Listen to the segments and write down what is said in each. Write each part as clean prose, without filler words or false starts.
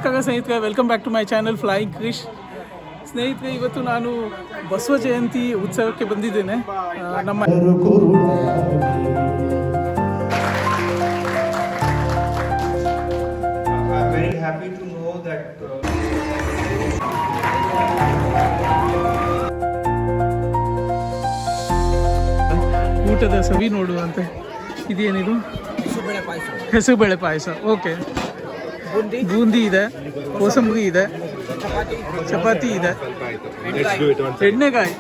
ನಮಸ್ಕಾರ ಸ್ನೇಹಿತರೆ, welcome back to my channel flying Krish. ಸ್ನೇಹಿತರೆ, ಇವತ್ತು ನಾನು ಬಸವ ಜಯಂತಿ ಉತ್ಸವಕ್ಕೆ ಬಂದಿದ್ದೇನೆ. ನಮ್ಮ ಊಟದ ಸವಿ ನೋಡುವಂತೆ. ಇದೇನಿದು? ಹೆಸರುಬೇಳೆ ಪಾಯಸ. ಓಕೆ, ಬೂಂದಿ ಇದೆ, ಕೋಸಂಬರಿ ಇದೆ, ಚಪಾತಿ ಇದೆ, ಎಣ್ಣೆಗಾಯಿ,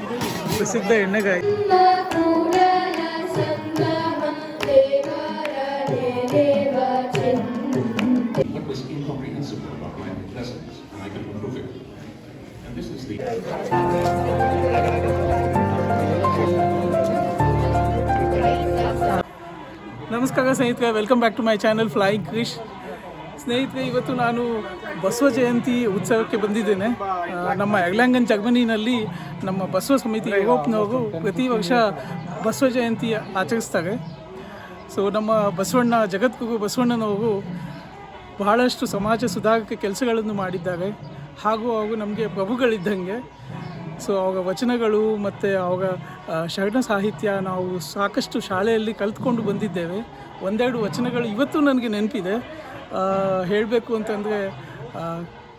ಪ್ರಸಿದ್ಧ ಎಣ್ಣೆಗಾಯಿ. ನಮಸ್ಕಾರ ಸ್ನೇಹಿತರೆ, welcome back to my channel flying Krish. ಸ್ನೇಹಿತರೆ, ಇವತ್ತು ನಾನು ಬಸವ ಜಯಂತಿ ಉತ್ಸವಕ್ಕೆ ಬಂದಿದ್ದೇನೆ. ನಮ್ಮ ಎರ್ಲಾಂಗನ್ ಜರ್ಮನಿನಲ್ಲಿ ನಮ್ಮ ಬಸವ ಸಮಿತಿ ಯುರೋಪ್ನವರು ಪ್ರತಿ ವರ್ಷ ಬಸವ ಜಯಂತಿ ಆಚರಿಸ್ತಾರೆ. ಸೊ ನಮ್ಮ ಬಸವಣ್ಣ, ಜಗದ್ಗುರು ಬಸವಣ್ಣನವರು ಬಹಳಷ್ಟು ಸಮಾಜ ಸುಧಾರಕ ಕೆಲಸಗಳನ್ನು ಮಾಡಿದ್ದಾರೆ. ಹಾಗೂ ಅವರು ನಮಗೆ ಪ್ರಭುಗಳಿದ್ದಂಗೆ. ಸೊ ಅವರ ವಚನಗಳು ಮತ್ತು ಅವರ ಶರಣ ಸಾಹಿತ್ಯ ನಾವು ಸಾಕಷ್ಟು ಶಾಲೆಯಲ್ಲಿ ಕಲಿತ್ಕೊಂಡು ಬಂದಿದ್ದೇವೆ. ಒಂದೆರಡು ವಚನಗಳು ಇವತ್ತು ನನಗೆ ನೆನಪಿದೆ. ಹೇಳಬೇಕು ಅಂತಂದರೆ,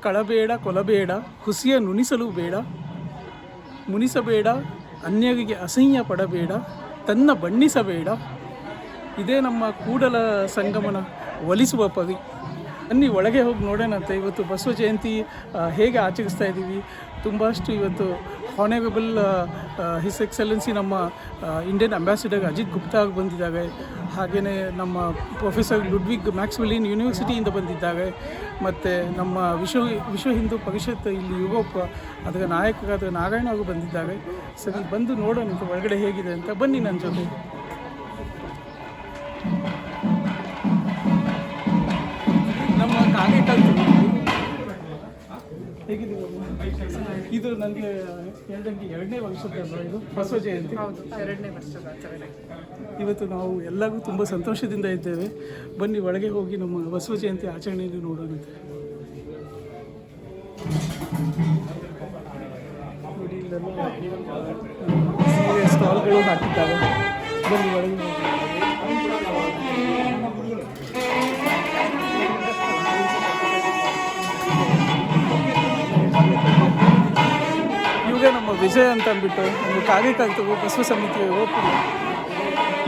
ಕಳಬೇಡ, ಕೊಲಬೇಡ, ಹುಸಿಯ ನುಣಿಸಲು ಬೇಡ, ಮುನಿಸಬೇಡ, ಅನ್ಯರಿಗೆ ಅಸಹ್ಯ ಪಡಬೇಡ, ತನ್ನ ಬಣ್ಣಿಸಬೇಡ. ಇದೇ ನಮ್ಮ ಕೂಡಲ ಸಂಗಮನ ಒಲಿಸುವ ಪರಿ. ಬನ್ನಿ ಒಳಗೆ ಹೋಗಿ ನೋಡೋಣಂತೆ. ಇವತ್ತು ಬಸವ ಜಯಂತಿ ಹೇಗೆ ಆಚರಿಸ್ತಾ ಇದ್ದೀವಿ. ತುಂಬಷ್ಟು ಇವತ್ತು ಹಾನೆರಬಲ್ ಹಿಸ್ ಎಕ್ಸಲೆನ್ಸಿ ನಮ್ಮ ಇಂಡಿಯನ್ ಅಂಬಾಸಿಡರ್ ಅಜಿತ್ ಗುಪ್ತಾ ಅವರು ಬಂದಿದ್ದಾರೆ. ಹಾಗೆಯೇ ನಮ್ಮ ಪ್ರೊಫೆಸರ್ ಲುಡ್ವಿಗ್ ಮ್ಯಾಕ್ಸ್ವೆಲಿನ್ ಯೂನಿವರ್ಸಿಟಿಯಿಂದ ಬಂದಿದ್ದಾರೆ. ಮತ್ತು ನಮ್ಮ ವಿಶ್ವ ಹಿಂದೂ ಪರಿಷತ್ ಇಲ್ಲಿ ಯುರೋಪ್ ಅದರ ನಾಯಕರಾದ ನಾರಾಯಣ ಅವರು ಬಂದಿದ್ದಾರೆ. ಸರಿ, ಬಂದು ನೋಡೋಣ ಒಳಗಡೆ ಹೇಗಿದೆ ಅಂತ. ಬನ್ನಿ ನನ್ನ ಜೊತೆ. ನಮ್ಮ ಕಾಗೆಕಾಲ್ ಹೇಗಿದೆ? ಇದು ನನಗೆ ಹೇಳ್ದಂಗೆ 2ನೇ ವರ್ಷದಲ್ಲ ಇದು ಬಸವ ಜಯಂತಿ? ಹೌದು, 2ನೇ ವರ್ಷದ ಆಚರಣೆ. ಇವತ್ತು ನಾವು ಎಲ್ಲರೂ ತುಂಬ ಸಂತೋಷದಿಂದ ಇದ್ದೇವೆ. ಬನ್ನಿ ಒಳಗೆ ಹೋಗಿ ನಮ್ಮ ಬಸವ ಜಯಂತಿ ಆಚರಣೆಯನ್ನು ನೋಡೋಣಂತೆ. ನೋಡಿ, ಇಲ್ಲೆಲ್ಲ ಸೀರೆ ಸ್ಟಾಲ್ಗಳು ಹಾಕಿದ್ದಾರೆ. ಬನ್ನಿ ಒಳಗೆ ಹೋಗಿ. ಇವಾಗ ನಮ್ಮ ವಿಜಯ್ ಅಂತ ಅಂದ್ಬಿಟ್ಟು ಒಂದು ಕಾಗೆಕಾಗ್ತವೆ ಬಸವ ಸಮಿತಿಯ ಓಪನ್.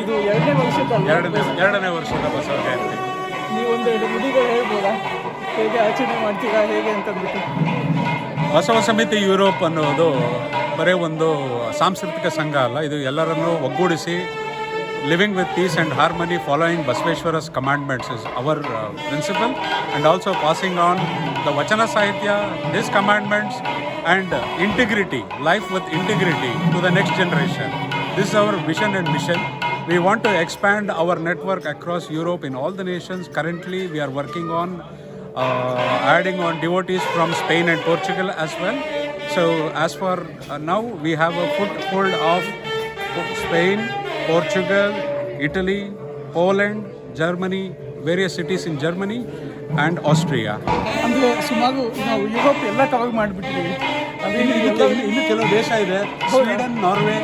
ಇದು 2ನೇ ವರ್ಷದ ಬಸವ ಜಯಂತಿ. ನೀವೊಂದೆರಡು ನುಡಿಗಳು ಹೇಳ್ಬೋದಾ? ಹೇಗೆ ಆಚರಣೆ ಮಾಡ್ತೀರಾ, ಹೇಗೆ ಅಂತಂದ್ಬಿಟ್ಟು? ಬಸವ ಸಮಿತಿ ಯುರೋಪ್ ಅನ್ನೋದು ಬರೀ ಒಂದು ಸಾಂಸ್ಕೃತಿಕ ಸಂಘ ಅಲ್ಲ. ಇದು ಎಲ್ಲರನ್ನೂ ಒಗ್ಗೂಡಿಸಿ living with peace and harmony, following Basaveshwara's commandments is our principle, and also passing on the Vachana Sahitya, his commandments, and integrity, life with integrity to the next generation. This is our vision and mission. We want to expand our network across Europe in all the nations. Currently, we are working on adding on devotees from Spain and Portugal as well. So, as for now, we have a foothold of Spain, Portugal, Italy, Poland, Germany, various cities in Germany and Austria. ಅಂದರೆ ಸುಮಾರು ನಾವು Europe ಎಲ್ಲ cover ಮಾಡಿಬಿಟ್ಟಿದ್ದೀವಿ. ಇನ್ನು ಕೆಲವು ದೇಶ ಇದೆ, Sweden, Norway.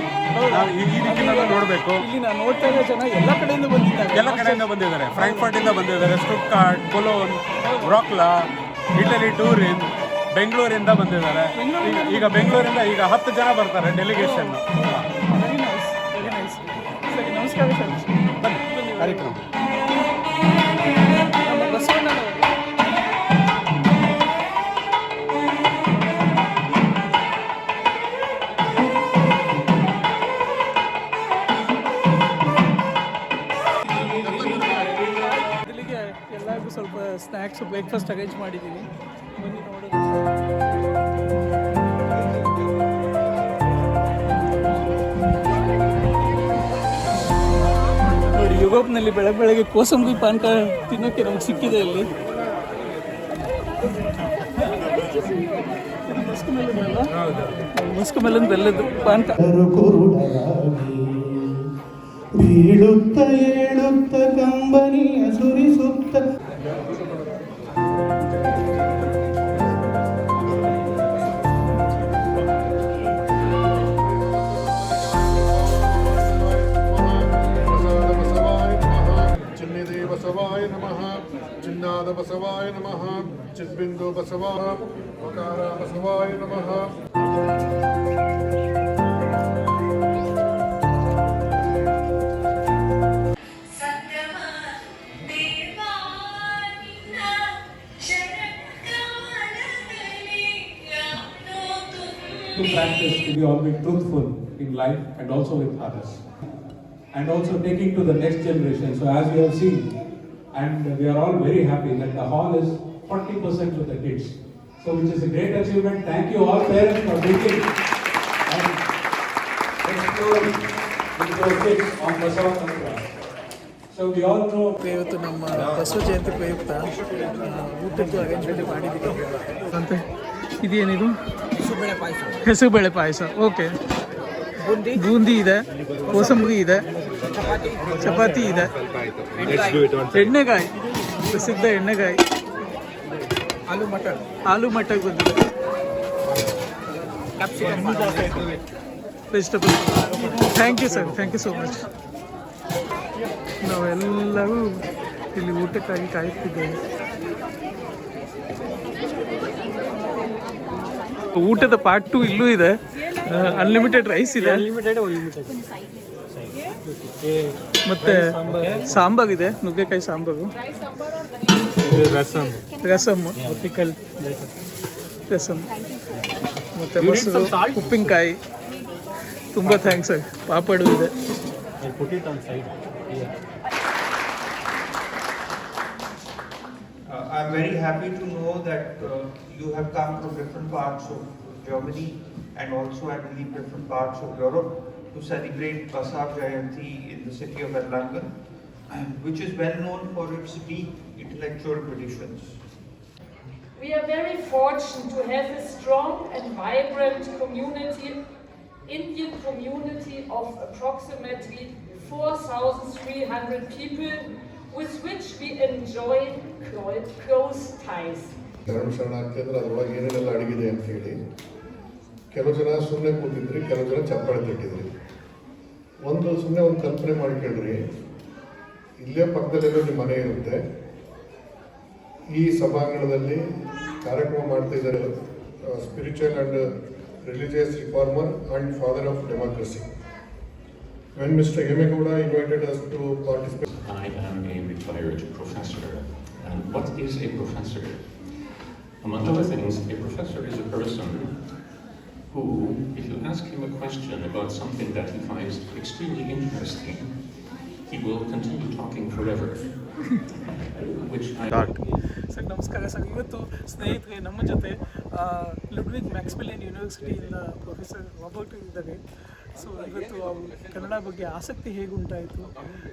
ನಾವು ಈ ದಿಕ್ಕಿನೆಲ್ಲ ನೋಡಬೇಕು. ಇಲ್ಲಿ ನಾನು ನೋಡ್ತಾ ಇರೋ ಜನ ಎಲ್ಲ ಕಡೆಯಿಂದ ಬಂದಿದ್ದಾರೆ. ಫ್ರಾಂಕ್ಫರ್ಟಿಂದ ಬಂದಿದ್ದಾರೆ, ಸ್ಟುಟ್ಗಾರ್ಟ್, ಕೊಲೋನ್, ಬ್ರಾಕ್ಲಾ, ಇಟಲಿ, ಟೂರಿನ್, ಬೆಂಗಳೂರಿಂದ ಬಂದಿದ್ದಾರೆ. ಈಗ ಬೆಂಗಳೂರಿಂದ 10 ಜನ ಬರ್ತಾರೆ ಡೆಲಿಗೇಷನ್. ನಮಸ್ಕಾರ ಸರ್. ಕಾರ್ಯಕ್ರಮ ನಮ್ಮ ಬಸವಣ್ಣನವರು ಇಲ್ಲಿಗೆ ಎಲ್ಲರಿಗೂ ಸ್ವಲ್ಪ ಸ್ನ್ಯಾಕ್ಸ್, ಬ್ರೇಕ್ಫಾಸ್ಟ್ ಅರೇಂಜ್ ಮಾಡಿದ್ದೀವಿ. ಬನ್ನಿ ನೋಡೋದು. ಯುರೋಪ್ನಲ್ಲಿ ಬೆಳಗ್ಗೆ ಕೋಸಂಬರಿ ಪಾನಕ ತಿನ್ನೋಕ್ಕೆ ನಮಗೆ ಸಿಕ್ಕಿದೆ. ಇಲ್ಲಿ ಮಸ್ಕ್ ಮೆಲನ್ ಬೆಲ್ಲದ್ದು ಪಾನಕ. ಬೀಳುತ್ತ ಏಳುತ್ತ ಕಂಬನಿಯ ಸುರಿಸುತ್ತ ಚಿನ್ನಾದ ಬಸವಾಯ ನಮಃ ಚಿದ್ಬಿಂದು ಬಸವ ಮಕಾರ ಬಸವಾಯ ನಮಃ to practice to be always truthful in life and also with others. And also taking to the next generation. So as you have seen, and we are all very happy that the hall is 40% with the kids. So which is a great achievement. Thank you all parents for bringing and exploring with your kids on Basava Tantra. So we all know ಇವತ್ತು ನಮ್ಮ ಬಸವ ಜಯಂತಿ ಪ್ರಯುಕ್ತ ಊಟದ್ದು arrangement ಮಾಡಿದ್ದೀವಿ ಅಂತ. ಇದೇನಿದು? ಹೆಸರುಬೇಳೆ ಪಾಯಸ. Okay. Boondi ಇದೆ, ಕೋಸಂಬರಿ ಇದೆ, ಚಪಾತಿ ಇದೆ, ಎಣ್ಣೆಗಾಯಿ, ಪ್ರಸಿದ್ಧ ಎಣ್ಣೆಗಾಯಿ, ಆಲೂ ಮಟರ್ ಬಂದಿದೆ, vegetable. Thank you sir, thank you so much. ನಾವೆಲ್ಲರೂ ಇಲ್ಲಿ ಊಟಕ್ಕಾಗಿ ಕಾಯುತ್ತಿದ್ದೇವೆ. ಊಟದ ಪಾರ್ಟ್ 2 ಇಲ್ಲೂ ಇದೆ. ಅನ್ಲಿಮಿಟೆಡ್ ರೈಸ್ ಇದೆ, ಮತ್ತೆ ಸಾಂಬಾರ್ ಇದೆ, ನುಗ್ಗೆಕಾಯಿ ಸಾಂಬಾರು, ರಸಮ್, ರಸಮ್, ಮತ್ತೆ ಮೊಸರು, ಉಪ್ಪಿನಕಾಯಿ. ತುಂಬ ಥ್ಯಾಂಕ್ಸ್ ಸರ್. ಪಾಪಡು ಇದೆ. I'm very happy to know that you have come from different parts of Germany and also I believe different parts of Europe to celebrate Basav Jayanti in the city of Erlangen, which is well known for its deep intellectual traditions. We are very fortunate to have a strong and vibrant community, Indian community of approximately 4,300 people with which we enjoy close ties. ಶರಣಾರ್ಥಿ ಅಂದ್ರೆ ಅದರೊಳಗೆ ಏನೇನೆಲ್ಲ ಅಡಗಿದೆ ಅಂತ ಹೇಳಿ ಕೆಲವು ಜನ ಸುಮ್ಮನೆ ಕೂತಿದ್ರಿ, ಕೆಲವು ಜನ ಚಪ್ಪಾಳೆ ತಟ್ಟಿದ್ರಿ. ಸುಮ್ಮನೆ ಒಂದು ಕಲ್ಪನೆ ಮಾಡ್ಕೊಳ್ರಿ, ಇಲ್ಲೇ ಪಕ್ಕದಲ್ಲೆಲ್ಲೋ ನಿಮ್ಮ ಮನೆ ಇರುತ್ತೆ, ಈ ಸಭಾಂಗಣದಲ್ಲಿ ಕಾರ್ಯಕ್ರಮ ಮಾಡ್ತಾ ಇದ್ದಾರೆ spiritual and religious reformer and father of democracy. When Mr. Hemegowda invited us to participate. I am a retired professor. And what is a professor? Among other things, a professor is a person who, if you ask him a question about something that he finds extremely interesting, he will continue talking forever. Which I... sir ನಮಸ್ಕಾರ sir. ಇವತ್ತು ಸ್ನೇಹಿತರೆ ನಮ್ಮ ಜೊತೆ Ludwig ಮ್ಯಾಕ್ಸ್ಮಿಲಿಯನ್ ಯೂನಿವರ್ಸಿಟಿಯಿಂದ professor Robert ಇದ್ದಾರೆ. So ಇವತ್ತು ಅವರು ಕನ್ನಡ ಬಗ್ಗೆ ಆಸಕ್ತಿ ಹೇಗೆ ಉಂಟಾಯಿತು,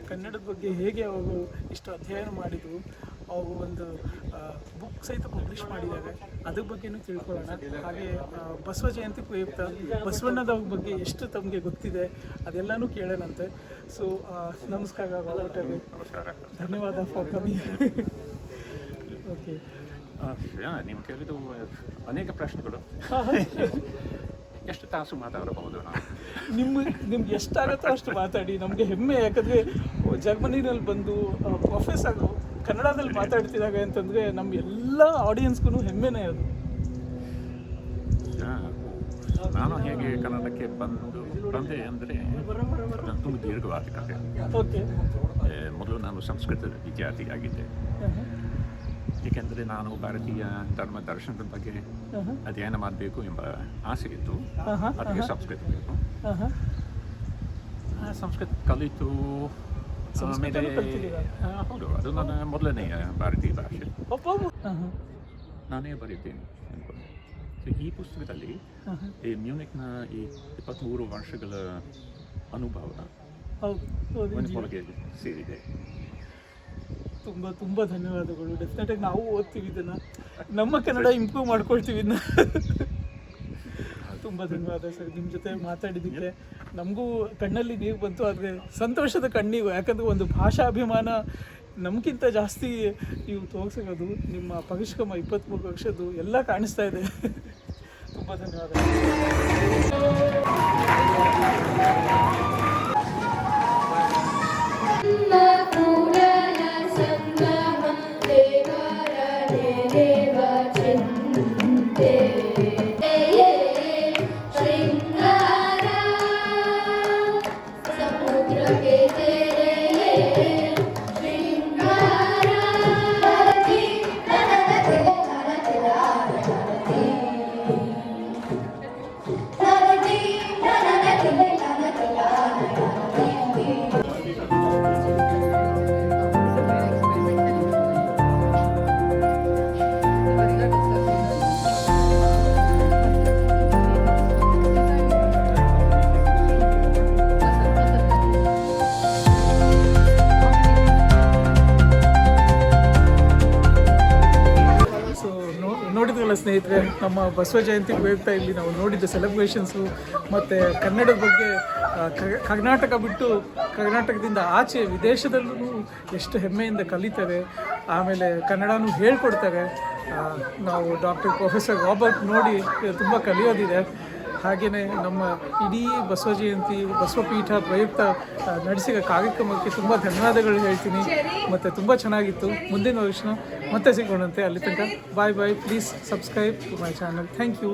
ಕನ್ನಡದ ಬಗ್ಗೆ ಹೇಗೆ ಅವರು ಇಷ್ಟು ಅಧ್ಯಯನ ಮಾಡಿದರು, ಅವರು ಒಂದು ಬುಕ್ ಸಹಿತ ಪಬ್ಲಿಷ್ ಮಾಡಿದ್ದಾರೆ, ಅದ್ರ ಬಗ್ಗೆನೂ ತಿಳ್ಕೊಳ್ಳೋಣ. ಹಾಗೆ ಬಸವ ಜಯಂತಿ ಪ್ರಯುಕ್ತ ಬಸವಣ್ಣದವ್ರ ಬಗ್ಗೆ ಎಷ್ಟು ತಮಗೆ ಗೊತ್ತಿದೆ ಅದೆಲ್ಲನೂ ಕೇಳೋಣಂತೆ. ಸೊ ನಮಸ್ಕಾರ ರಾಬರ್ಟ್ ಅವರೇ. ಧನ್ಯವಾದ ಫಾರ್ ಕಮಿಂಗ್. ಓಕೆ. ನೀವು ಕೇಳಿದ್ದು ಅನೇಕ ಪ್ರಶ್ನೆಗಳು. ಎಷ್ಟು ತಾಸು ಮಾತಾಡಬಹುದು ನಾವು? ನಿಮ್ಗೆ ಎಷ್ಟಾಗುತ್ತೋ ಅಷ್ಟು ಮಾತಾಡಿ, ನಮಗೆ ಹೆಮ್ಮೆ. ಯಾಕಂದರೆ ಜರ್ಮನಿನಲ್ಲಿ ಬಂದು ಪ್ರೊಫೆಸರು ಕನ್ನಡದಲ್ಲಿ ಮಾತಾಡ್ತಿದ್ದಾರೆ ಅಂತಂದರೆ ನಮ್ಮ ಎಲ್ಲ ಆಡಿಯನ್ಸ್ಗೂ ಹೆಮ್ಮೆನೇ ಅದು. ನಾನು ಹೇಗೆ ಕನ್ನಡಕ್ಕೆ ಬಂದೆ ಅಂದರೆ ತುಂಬ ದೀರ್ಘವಾದ ಕಥೆ. ಓಕೆ. ಮೊದಲು ನಾನು ಸಂಸ್ಕೃತದ ವಿದ್ಯಾರ್ಥಿಯಾಗಿದ್ದೆ. ಏಕೆಂದರೆ ನಾನು ಭಾರತೀಯ ಧರ್ಮ ದರ್ಶನದ ಬಗ್ಗೆ ಅಧ್ಯಯನ ಮಾಡಬೇಕು ಎಂಬ ಆಸೆ ಇತ್ತು. ಅದಕ್ಕೆ ಸಂಸ್ಕೃತ ಬೇಕು. ಸಂಸ್ಕೃತ ಕಲಿತು ಆಮೇಲೆ ಹೌದು, ಅದು ನನ್ನ ಮೊದಲನೆಯ ಭಾರತೀಯ ಭಾಷೆ. ನಾನೇ ಬರೀತೀನಿ ಅನ್ಕೊಂಡು. ಈ ಪುಸ್ತಕದಲ್ಲಿ ಈ ಮ್ಯೂನಿಕ್ನ ಈ 23 ವರ್ಷಗಳ ಅನುಭವ ಒಳಗೆ ಸೇರಿದೆ. ತುಂಬ ತುಂಬ ಧನ್ಯವಾದಗಳು. ಡೆಫಿನೆಟಾಗಿ ನಾವು ಓದ್ತೀವಿ ಇದನ್ನು, ನಮ್ಮ ಕನ್ನಡ ಇಂಪ್ರೂವ್ ಮಾಡ್ಕೊಳ್ತೀವಿ ಇದನ್ನ. ತುಂಬ ಧನ್ಯವಾದ ಸರ್. ನಿಮ್ಮ ಜೊತೆ ಮಾತಾಡಿದ್ದಕ್ಕೆ ನಮಗೂ ಕಣ್ಣಲ್ಲಿ ನೀರು ಬಂತು, ಆದರೆ ಸಂತೋಷದ ಕಣ್ಣೀರು. ಯಾಕಂದರೆ ಒಂದು ಭಾಷಾಭಿಮಾನ ನಮಗಿಂತ ಜಾಸ್ತಿ ನೀವು ತೋರಿಸಿರೋದು, ನಿಮ್ಮ ಪರಿಶ್ರಮ 23 ವರ್ಷದ್ದು ಎಲ್ಲ ಕಾಣಿಸ್ತಾ ಇದೆ. ತುಂಬ ಧನ್ಯವಾದ. Pura Sangha Deva ಸ್ನೇಹಿತರೆ, ನಮ್ಮ ಬಸವ ಜಯಂತಿ ಪ್ರಯುಕ್ತ ಇಲ್ಲಿ ನಾವು ನೋಡಿದ್ದ ಸೆಲೆಬ್ರೇಷನ್ಸು ಮತ್ತು ಕನ್ನಡದ ಬಗ್ಗೆ ಕರ್ನಾಟಕ ಬಿಟ್ಟು ಕರ್ನಾಟಕದಿಂದ ಆಚೆ ವಿದೇಶದಲ್ಲೂ ಎಷ್ಟು ಹೆಮ್ಮೆಯಿಂದ ಕಲಿತಾರೆ, ಆಮೇಲೆ ಕನ್ನಡನೂ ಹೇಳ್ಕೊಡ್ತಾರೆ. ನಾವು ಪ್ರೊಫೆಸರ್ ರಾಬರ್ಟ್ ನೋಡಿ ತುಂಬ ಕಲಿಯೋದಿದೆ. ಹಾಗೆಯೇ ನಮ್ಮ ಇಡೀ ಬಸವ ಜಯಂತಿ ಬಸವಪೀಠ ಪ್ರಯುಕ್ತ ನಡೆಸಿದ ಕಾರ್ಯಕ್ರಮಕ್ಕೆ ತುಂಬ ಧನ್ಯವಾದಗಳು ಹೇಳ್ತೀನಿ. ಮತ್ತು ತುಂಬ ಚೆನ್ನಾಗಿತ್ತು. ಮುಂದಿನ ವರ್ಷ ಮತ್ತೆ ಸಿಗೋಣಂತೆ. ಅಲ್ಲಿ ತನಕ bye bye. Please subscribe to my channel. Thank you.